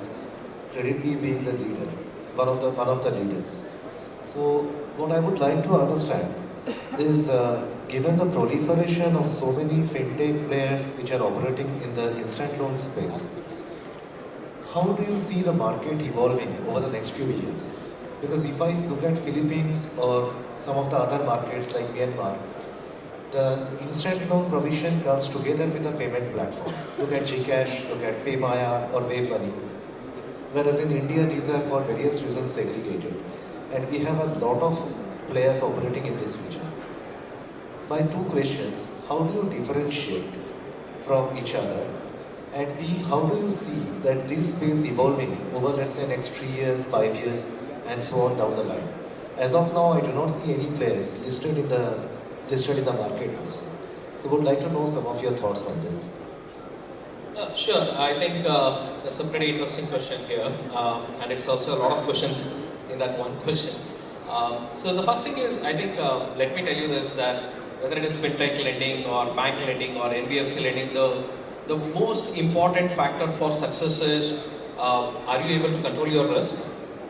banks, credit B being the leader, one of the leaders. So what I would like to understand is, given the proliferation of so many fintech players which are operating in the instant loan space, how do you see the market evolving over the next few years? Because if I look at Philippines or some of the other markets like Myanmar, the instant loan provision comes together with a payment platform. Look at Gcash, look at PayMaya or WaveMoney. Whereas in India, these are for various reasons segregated. And we have a lot of players operating in this region. My two questions: how do you differentiate from each other? And B, how do you see that this space evolving over, let's say, next 3 years, 5 years, and so on down the line? As of now, I do not see any players listed in the market also. So would like to know some of your thoughts on this. Sure. I think that's a pretty interesting question here, and it's also a lot of questions in that one question. So the first thing is, I think, let me tell you this, that whether it is fintech lending or bank lending or NBFC lending, the most important factor for success is, are you able to control your risk?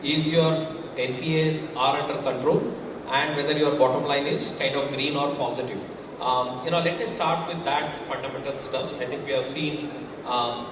Is your NPAs are under control? And whether your bottom line is kind of green or positive. Let me start with that fundamental stuff. I think we have seen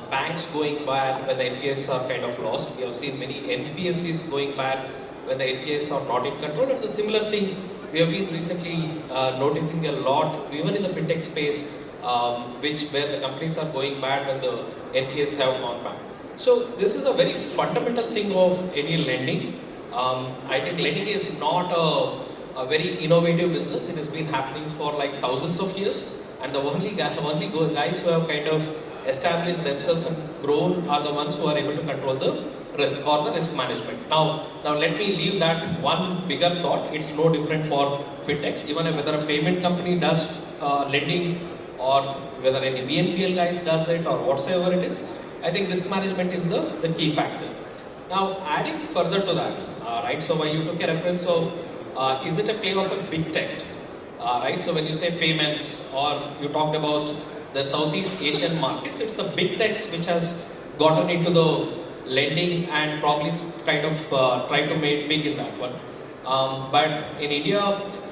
banks going bad when the NPAs are kind of lost. We have seen many NBFCs going bad when the NPAs are not in control. And the similar thing we have been recently noticing a lot, even in the fintech space, where the companies are going bad when the NPAs have gone bad. So this is a very fundamental thing of any lending. I think lending is not a very innovative business. It has been happening for like thousands of years, and the only guys who have kind of established themselves and grown are the ones who are able to control the risk or the risk management. Now let me leave that one bigger thought. It's no different for fintechs. Even whether a payment company does lending or whether any BNPL guys does it or whatsoever it is, I think risk management is the key factor. Now, adding further to that, right? So when you took a reference of, is it a play of a big tech, right? So when you say payments, or you talked about the Southeast Asian markets, it's the big techs which has gotten into the lending and probably kind of try to make big in that one. But in India,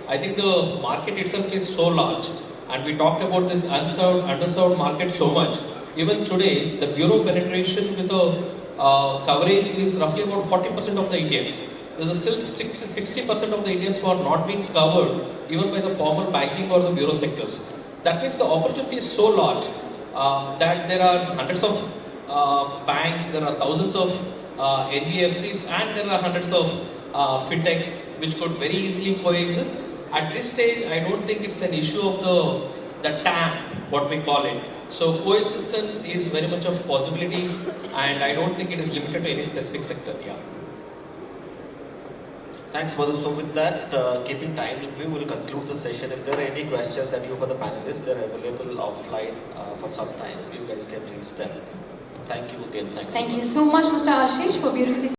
I think the market itself is so large, and we talked about this underserved market so much. Even today, the bureau penetration with a coverage is roughly about 40% of the Indians. There's still 60% of the Indians who are not being covered even by the formal banking or the bureau sectors. That means the opportunity is so large that there are hundreds of banks, there are thousands of NBFCs, and there are hundreds of fintechs which could very easily coexist. At this stage, I don't think it's an issue of the TAM, what we call it. So coexistence is very much of possibility, and I don't think it is limited to any specific sector. Yeah. Thanks, Madhu. So with that, keeping time, we will conclude the session. If there are any questions that you have for the panelists, they're available offline for some time. You guys can reach them. Thank you again. Thanks. Thank you so much, Mr. Ashish, for beautifully